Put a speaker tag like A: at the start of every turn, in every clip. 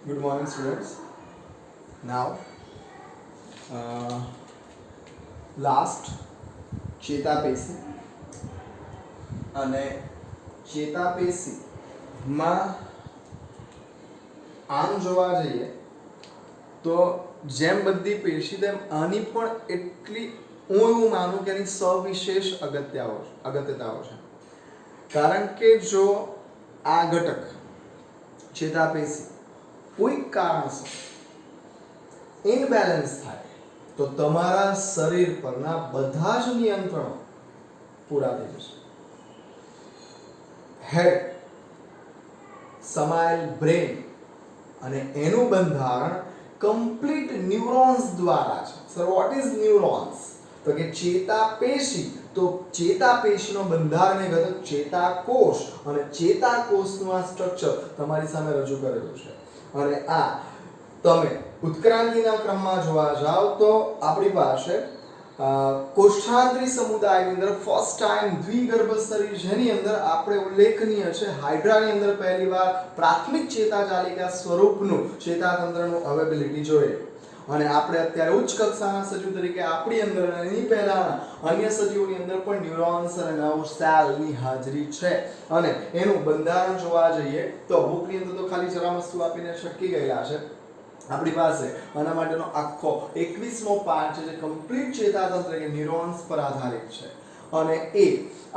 A: Good morning, students. Now, last ચેતાપેશી અને ચેતાપેશીમાં આમ જોવા જઈએ તો જેમ બધી પેશી તેમ આની પણ એટલી હું એવું માનું કે એની સવિશેષ અગત્યતાઓ છે. કારણ કે જો આ ઘટક ચેતાપેશી કોઈ કારણસર ઇનબેલેન્સ થાય તો તમારા શરીર પરના બધા જ નિયંત્રણો પૂરા થઈ જશે. હેડ, સમાયેલ બ્રેન અને એનું બંધારણ કમ્પ્લીટ ન્યુરોન્સ દ્વારા છે. Sir, what is neurons? તો કે ચેતાપેશી. તો ચેતાપેશીનો બંધારણીય ઘટક ચેતાકોષ અને ચેતાકોષનું આ સ્ટ્રક્ચર તમારી સામે રજૂ કરેલું છે. અને આ તમે ઉત્ક્રાંતિના ક્રમમાં જોવા જાવ તો આપણી પાસે કોષ્ઠાંતરી સમુદાયની અંદર ફર્સ્ટ ટાઈમ દ્વિગર્ભ શરીર જેની અંદર આપણે ઉલ્લેખનીય છે હાઇડ્રાની અંદર પહેલીવાર પ્રાથમિક ચેતાજાલિકા સ્વરૂપનું ચેતાતંત્રનું અવેબિલિટી જોઈએ. અને આપણે અત્યારે ઉચ્ચ કક્ષાના સજીવ તરીકે આપણી અંદર અને એની પહેલાના અન્ય સજીવોની અંદર પણ ન્યુરોન્સ અને નર્વ સેલની હાજરી છે. અને એનું બંધારણ જોવા જઈએ તો બુકની અંદર તો ખાલી જરા વસ્તુ આપીને છટકી ગયેલા છે. આપણી પાસે આના માટેનો આખો 21મો પાર્ટ છે જે કમ્પ્લીટ ચેતાતંત્ર કે ન્યુરોન્સ પર આધારિત છે. અને એ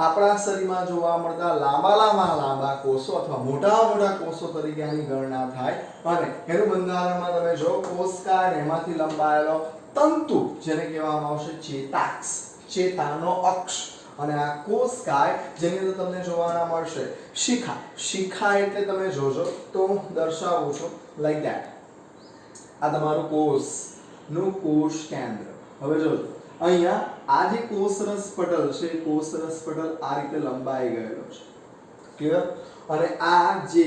A: આપણા શરીરમાં જોવા મળતા લાંબા કોષો અથવા મોટા કોષો તરીકે આની ગણના થાય. અને એનું બંધારણમાં તમે જો કોષકાય અને એમાંથી લંબાયેલો તંતુ જેને કહેવામાં આવશે ચેતાક્ષ, ચેતાનો અક્ષ. અને આ કોષકાય જેની અંદર તમને જોવાના મળશે શિખા. શિખા એટલે તમે જોજો તો હું દર્શાવું છું લાઈક ધેટ. આ તમારું કોષનું કોષ કેન્દ્ર. હવે જોજો અહીંયા આ જે કોષરસ પટલ છે કોષરસ પટલ આ રીતે લંબાઈ ગયેલો છે. ક્લિયર? અને આ જે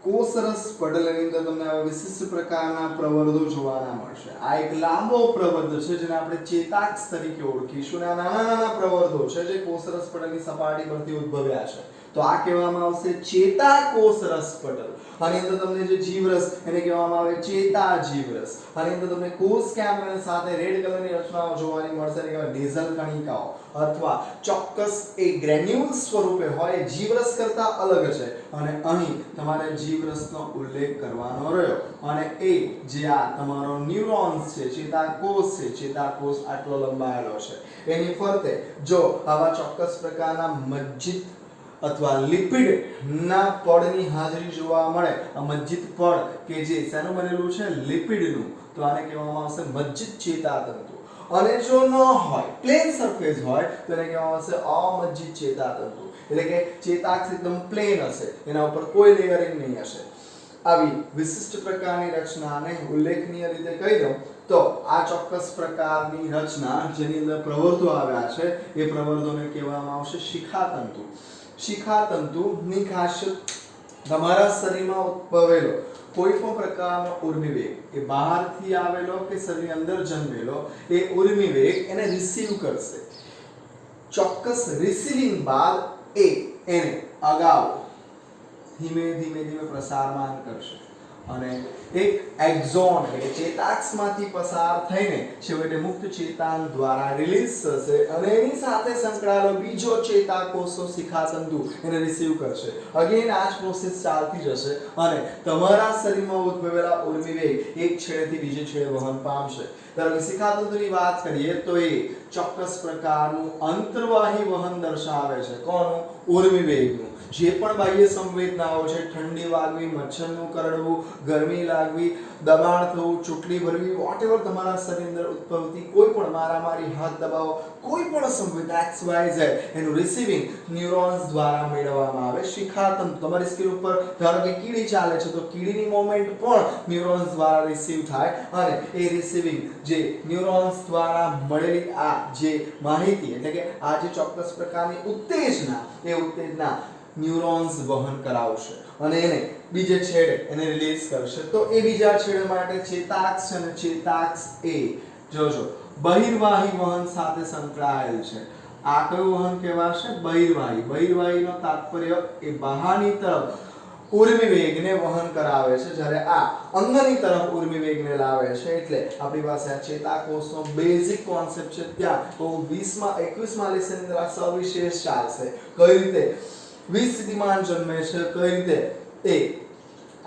A: કોષરસ પટલની અંદર તમને આવા વિશિષ્ટ પ્રકારના પ્રવર્ધો જોવાના મળશે. આ એક લાંબો પ્રવર્ધ છે જેને આપણે ચેતાક્ષ તરીકે ઓળખીશું. અને આ નાના પ્રવર્ધો છે જે કોષરસ પટલની સપાટી પરથી ઉદ્ભવ્યા છે. તો આ કહેવામાં આવશે ચેતાકોષરસ પટલ. આની અંદર તમને જે જીવરસ એને કહેવામાં આવે ચેતાજીવરસ. આની અંદર તમને કોષ કેન્દ્રની સાથે રેડ કલરની રચનાઓ જોવાની મળશે એને કહેવાય નેઝલ કણિકાઓ અથવા ચોક્કસ એ ગ્રેન્યુલ સ્વરૂપે હોય. જીવરસ કરતા અલગ છે અને અહીં તમારે જીવરસનો ઉલ્લેખ કરવાનો રહ્યો. અને એ જે આ તમારો ન્યુરોન્સ છે ચેતાકોષ છે ચેતાકોષ આટલો લંબાયેલો છે. એની ફરતે જો આવા ચોક્કસ પ્રકારના મજ્જિત અથવા લિપિડ ના પડની હાજરી જોવા મળે. આ મજ્જિત પડ કે જે શેનું બનેલું છે લિપિડનું, તો આને કહેવામાં આવશે મજ્જિત ચેતાતંતુ. અને જો ન હોય પ્લેન સરફેસ હોય તો એને કહેવામાં આવશે અમજ્જિત ચેતાતંતુ. એટલે કે ચેતાક્ષ એકદમ પ્લેન હશે, એના ઉપર કોઈ લેયરિંગ નહીં હશે. આવી વિશિષ્ટ પ્રકારની રચનાને ઉલ્લેખનીય રીતે કહી દઉં તો આ ચોક્કસ પ્રકારની રચના જેની અંદર પ્રવર્ધો આવ્યા છે એ પ્રવર્ધોને કહેવામાં આવશે શિખાતંતુ. શિખાતંતુની ખાસિયત તમારા શરીરમાં ઉદ્ભવેલો કોઈ પણ પ્રકારનો ઉર્મિવેગ એ બહારથી આવેલો કે શરીરની અંદર જન્મેલો એ ઉર્મિવેગ એને રિસીવ કરશે. ચોક્કસ રિસીવિંગ બાદ એને અગાઉ ધીમે પ્રસારમાન કરશે અને એક એક્ઝોન એટલે ચેતાક્ષમાંથી પસાર થઈને છેવટે મુક્ત ચેતાન દ્વારા રિલીઝ થશે અને એની સાથે સંકળાયેલો બીજો ચેતાકોષો શિખાતંતુ એને રિસીવ કરશે. અગેન આ જ પ્રોસેસ ચાલતી જશે અને તમારા શરીરમાં ઉદ્ભવેલા ઉર્મિવેગ એક છેડેથી બીજે છેડે વહન પામશે. ત્યારે શિખાતંતુની વાત કરીએ તો એ ચોક્કસ પ્રકારનું અંતર્વાહી વહન દર્શાવે છે. કોનું? ઉર્મિવેગનું. જે પણ બાહ્ય સંવેદનાઓ છે ઠંડી વાગવી, મચ્છરનું કરડવું, ગરમી લાગવી, દબાણ થવું, ચૂંટણી ભરવી, વોટએવર તમારા શરીરની અંદર ઉદ્ભવતી કોઈ પણ મારામારી, હાથ દબાવો, કોઈ પણ સંવેદના XYZ એનું રિસીવિંગ ન્યુરોન્સ દ્વારા મેળવવામાં આવે. શિખાતંતુ તમારી સ્કિન ઉપર ધારો કે કીડી ચાલે છે તો કીડીની મોમેન્ટ પણ ન્યુરોન્સ દ્વારા રિસીવ થાય અને એ રિસીવિંગ જે ન્યુરોન્સ દ્વારા મળેલી આ જે માહિતી એટલે કે આ જે ચોક્કસ પ્રકારની ઉત્તેજના એ ઉત્તેજના ન્યુરોન્સ વહન કરાવશે અને એને બીજે છેડે એને રિલીઝ કરશે. તો એ બીજા છેડે માટે ચેતાક્ષ અને ચેતાક્ષ એ જોજો બહિર્વાહી વહન સાથે સંકળાયેલ છે. આ કયું વહન કહેવાશે? બહિર્વાહી. બહિર્વાહીનો તાત્પર્ય એ બહારની તરફ ઉર્મિ વેગને વહન કરાવે છે, જ્યારે આ અંગની તરફ ઉર્મિ વેગને લાવે છે. એટલે આપણી પાસે આ ચેતાકોષનો બેઝિક કોન્સેપ્ટ છે. ત્યાં તો 21મા લેસનની અંદર આ સવિશેષ ચાલશે. કઈ રીતે 20 સ્થિતિમાન જન્મે છે, કઈ રીતે એ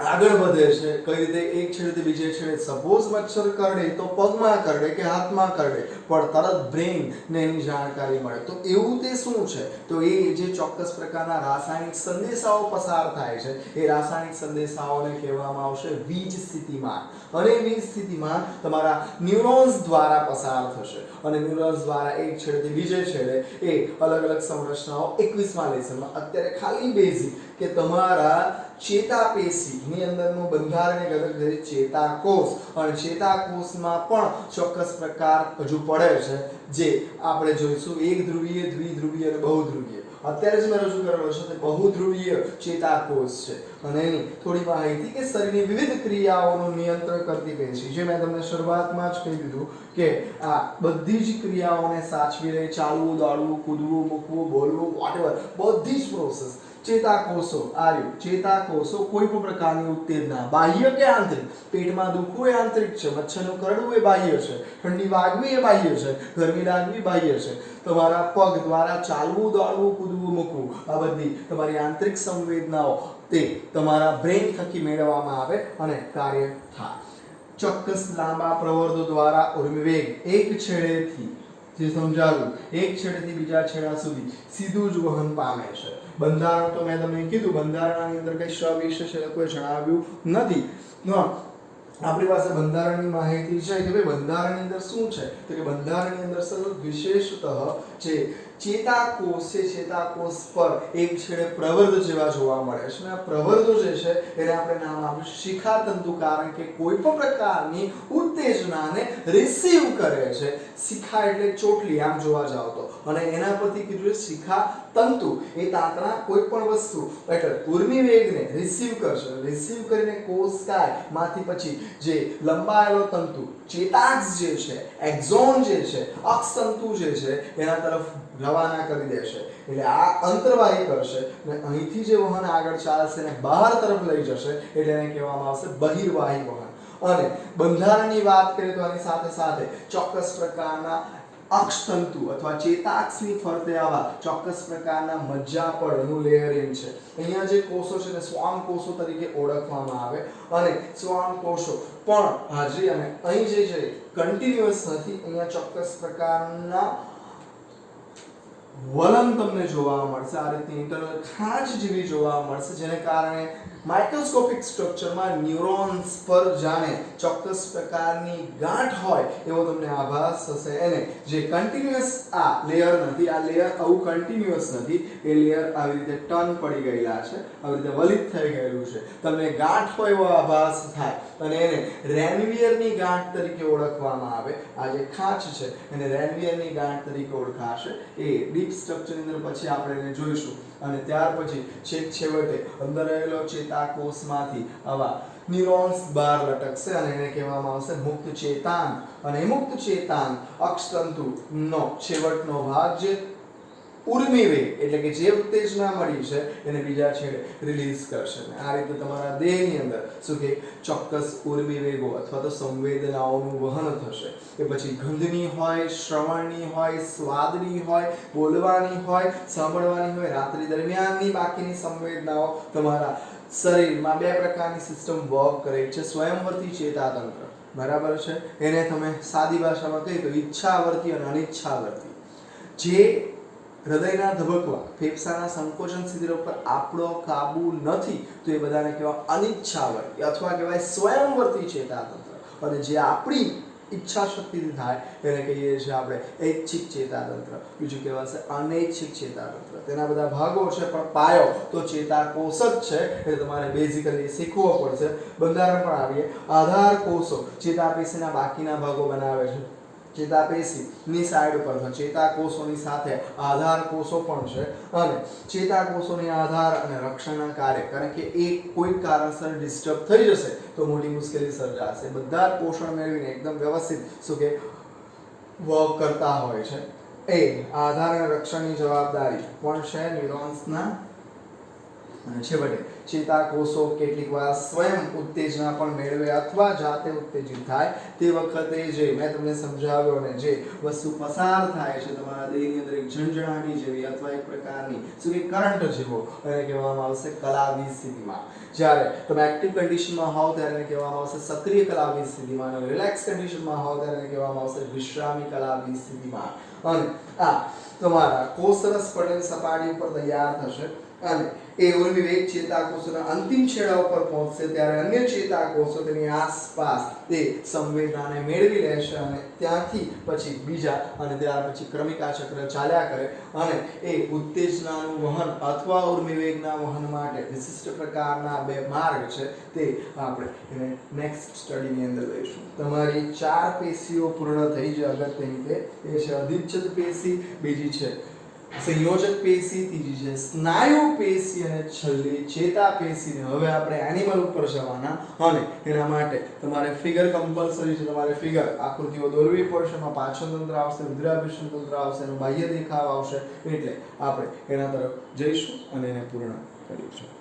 A: આગળ વધે છે, કઈ રીતે એક છેડેથી બીજે છેડે સપોઝ મચ્છર કરડે તો પગમાં કરડે કે હાથમાં કરડે પણ તરત બ્રેઇન ને એની જાણકારી મળે. તો એવું તે શું છે? તો એ જે ચોક્કસ પ્રકારના રાસાયણિક સંદેશાઓ પસાર થાય છે, એ રાસાયણિક સંદેશાઓને કહેવામાં આવશે વીજ સ્થિતિમાન. અને વીજ સ્થિતિમાન તમારા ન્યુરોન્સ દ્વારા પસાર થશે અને ન્યુરોન્સ દ્વારા એક છેડેથી બીજે છેડે એ અલગ અલગ સંરચનાઓ 21મા લેસનમાં અત્યારે ખાલી બેઝિક કે તમારા ચેતાપેશીની અંદરનું બંધારણ એક અલગ છે, ચેતાકોષ. અને ચેતાકોષમાં પણ ચોક્કસ પ્રકાર હજુ પડે છે, જે આપણે જોઈશું એક ધ્રુવીય, દ્વિધ્રુવીય અને બહુધ્રુવીય. અત્યારે જ મેં રજૂ કરેલો છે તે બહુધ્રુવીય ચેતાકોષ છે. અને એની થોડી માહિતી કે શરીરની વિવિધ ક્રિયાઓનું નિયંત્રણ કરતી પેશી, જે મેં તમને શરૂઆતમાં જ કહી દીધું કે આ બધી જ ક્રિયાઓને સાચવી રહી, ચાલવું, દોડવું, કૂદવું, મૂકવું, બોલવું, વોટેવર બધી જ પ્રોસેસ ચેતાકોષો આર્યું. ચેતાકોષો કોઈ પણ પ્રકારની ઉત્તેજના, બાહ્ય કે આંતરિક, પેટમાં દુખવું એ આંતરિક છે, મચ્છરનું કરડવું એ બાહ્ય છે, ઠંડી વાગવી એ બાહ્ય છે, ગરમી લાગવી બાહ્ય છે, તમારા પગ દ્વારા ચાલવું, દોડવું, કૂદવું, મૂકવું આ બધી તમારી આંતરિક સંવેદનાઓ તે તમારા બ્રેઇન થકી મેળવવામાં આવે અને કાર્ય થાય. ચોક્કસ લાંબા પ્રવર્ધો દ્વારા ઉર્મિવેગ એક છેડેથી, જે સમજાવ્યું, એક છેડેથી બીજા છેડા સુધી સીધું જ વહન પામે છે. બંધારણ તો મેં તમને કીધું, બંધારણની અંદર કઈ સવિશેષ કોઈ જણાવ્યું નથી. આપણી પાસે બંધારણની માહિતી છે કે ભાઈ બંધારણની અંદર શું છે, તો કે બંધારણની અંદર સતત વિશેષતઃ જે ચેતાકોષ છે, ચેતાકોષ પર એક છેડે પ્રવર્ધ જેવા જોવા મળે છે. અને આ પ્રવર્ધો જે છે એને આપણે નામ આપ્યું શિખાતંતુ, કારણ કે કોઈ પણ પ્રકારની ઉત્તેજનાને રિસીવ કરે છે. શિખા એટલે ચોટલી આમ જોવા જાવ તો, અને એના પરથી કીધું શિખા તંતુ, એ તાંતણા કોઈ પણ વસ્તુ એટલે ઉર્મિ વેગને રિસીવ કરશે. રિસીવ કરીને કોષકાય માંથી પછી જે લંબાયેલો તંતુ ચેતાક્ષ જે છે, એક્ઝોન જે છે, અક્ષતંતુ જે છે એના તરફ રવાના કરી દેશે. એટલે આ અંતર્વાહી કરશે અને અહીંથી જે વહન આગળ ચાલશે ને બહાર તરફ લઈ જશે, એટલે એને કહેવામાં આવશે બહિર્વાહી વહન. અને બંધારણની વાત કરીએ તો આની સાથે સાથે ચોક્કસ પ્રકારના અક્ષતંતુ અથવા ચેતાક્ષની ફરતે આવા ચોક્કસ પ્રકારના મજ્જાપળનું લેયરિંગ છે. અહીંયા જે કોષો છે તે શ્વાન કોષો તરીકે ઓળખવામાં આવે અને શ્વાન કોષો પણ હાજરી, અને અહીં જે છે કન્ટિન્યુઅસ નથી. અહીંયા ચોક્કસ પ્રકારના વલણ તમને જોવા મળશે, આ રીતની ઇન્ટરનલ ખાંચ જેવી જોવા મળશે, જેને કારણે માઇક્રોસ્કોપિક સ્ટ્રક્ચરમાં ન્યુરોન્સ પર જાણે ચોક્કસ પ્રકારની ગાંઠ હોય એવો તમને આભાસ થશે. એને જે કન્ટિન્યુઅસ આ લેયર નથી, આ લેયર આવું કન્ટિન્યુઅસ નથી, એ લેયર આવી રીતે ટર્ન પડી ગયેલા છે, આવી રીતે વલિત થઈ ગયેલું છે, તમને ગાંઠ હોય એવો આભાસ થાય અને એને રેનવીયરની ગાંઠ તરીકે ઓળખવામાં આવે. આ જે ખાંચ છે એને રેનવીયરની ગાંઠ તરીકે ઓળખાશે. એ ડીપ સ્ટ્રક્ચરની અંદર પછી આપણે એને જોઈશું. અને ત્યાર પછી છેવટે અંદર રહેલો ચેતાકોષમાંથી આવા ન્યુરોન્સ બહાર લટકશે અને એને કહેવામાં આવશે મુક્ત ચેતાંગ. અને મુક્ત ચેતાંગ અક્ષતંતુનો છેવટનો ભાગ જે ઉર્મિ વેગ એટલે કે જે ઉત્તેજના મળી છે એને બીજા છેડે રિલીઝ કરશે. આ રીતે તમારા દેહની અંદર શું કે ચોક્કસ ઉર્મિ વેગો અથવા તો સંવેદનાઓનું વહન થશે. એ પછી ગંધની હોય, શ્રવણની હોય, સ્વાદની હોય, બોલવાની હોય, સાંભળવાની હોય, રાત્રિ દરમિયાનની બાકીની સંવેદનાઓ તમારા શરીરમાં બે પ્રકારની સિસ્ટમ વર્ક કરે છે. સ્વયંવર્તી ચેતાતંત્ર, બરાબર છે, એને તમે સાદી ભાષામાં કહીએ તો ઈચ્છાવર્તી અને અનિચ્છાવર્તી. જે હૃદયના ધબકવા, ફેફસાના સંકોચન સ્થિતિ ઉપર આપણો કાબુ નથી, તો એ બધાને કહેવાય અનિચ્છાવર્તી અથવા કહેવાય સ્વયંવર્તી ચેતાતંત્ર. અને જે આપણી ઈચ્છા શક્તિથી થાય એને કહીએ છીએ આપણે ઐચ્છિક ચેતાતંત્ર. બીજું કહેવાશે અનૈચ્છિક ચેતાતંત્ર. તેના બધા ભાગો છે પણ પાયો તો ચેતાકોષ જ છે, એટલે તમારે બેઝિકલી શીખવો પડશે. બંધારણ પણ આવીએ. આધાર કોષો ચેતાપેશીના બાકીના ભાગો બનાવે છે. ચેતાપેશીની સાઈડ ઉપર ચેતાકોષોની સાથે આધાર કોષો પણ છે. અને ચેતાકોષોની આધાર અને રક્ષણના કાર્ય, કારણ કે એ કોઈ કારણસર ડિસ્ટર્બ થઈ જશે તો મોટી મુશ્કેલી સર્જાશે. બધા જ પોષણ મેળવીને એકદમ વ્યવસ્થિત શું કે વર્ક કરતા હોય છે. એ આધાર અને રક્ષણની જવાબદારી પણ છે ન્યુરોન્સના અને છેવટે ચેતાકોષો કેટલીક વાર સ્વયં ઉત્તેજના પણ મેળવે અથવા જાતે ઉત્તેજિત થાય તે વખતે જે મેં તમને સમજાવ્યો ને જે વસ્તુ પસાર થાય છે તમારા દેહની અંદર એક ઝંઝણાટી જેવી અથવા એક પ્રકારની શું કે કરંટ જેવો એને કહેવામાં આવશે કલાવી સ્થિતિમાં. જ્યારે તમે એક્ટિવ કન્ડિશનમાં હોવ ત્યારે એને કહેવામાં આવશે સક્રિય કલાવી સ્થિતિમાં અને રિલેક્સ કન્ડિશનમાં હોવ ત્યારે એને કહેવામાં આવશે વિશ્રામી કલાવી સ્થિતિમાં. અને આ તમારા કોષરસ પટલ સપાટી ઉપર તૈયાર થશે અને એ ઉર્મિવેગ ચેતાકોષોના અંતિમ છેડા ઉપર પહોંચશે ત્યારે અન્ય ચેતાકોષો તેની આસપાસ તે સંવેદનાને મેળવી લેશે અને ત્યાંથી પછી બીજા અને ત્યાર પછી ક્રમિકા ચક્ર ચાલ્યા કરે અને એ ઉત્તેજનાનું વહન અથવા ઉર્મિવેગના વહન માટે વિશિષ્ટ પ્રકારના બે માર્ગ છે તે આપણે એને નેક્સ્ટ સ્ટડીની અંદર લઈશું. તમારી 4 પેશીઓ પૂર્ણ થઈ છે અગત્યની તે એ છે અધિચ્છદ પેશી, બીજી છે સંયોજક પેશી, ત્રીજી છે સ્નાયુ પેશી અને છેલ્લી ચેતા પેશી. હવે આપણે એનિમલ ઉપર જવાના અને એના માટે તમારે ફિગર કમ્પલસરી છે. તમારે ફિગર આકૃતિઓ દોરવી પડશે. એમાં પાચન તંત્ર આવશે, રુધિરાભિસરણ તંત્ર આવશે, એનો બાહ્ય દેખાવ આવશે. એટલે આપણે એના તરફ જઈશું અને એને પૂર્ણ કરીશું.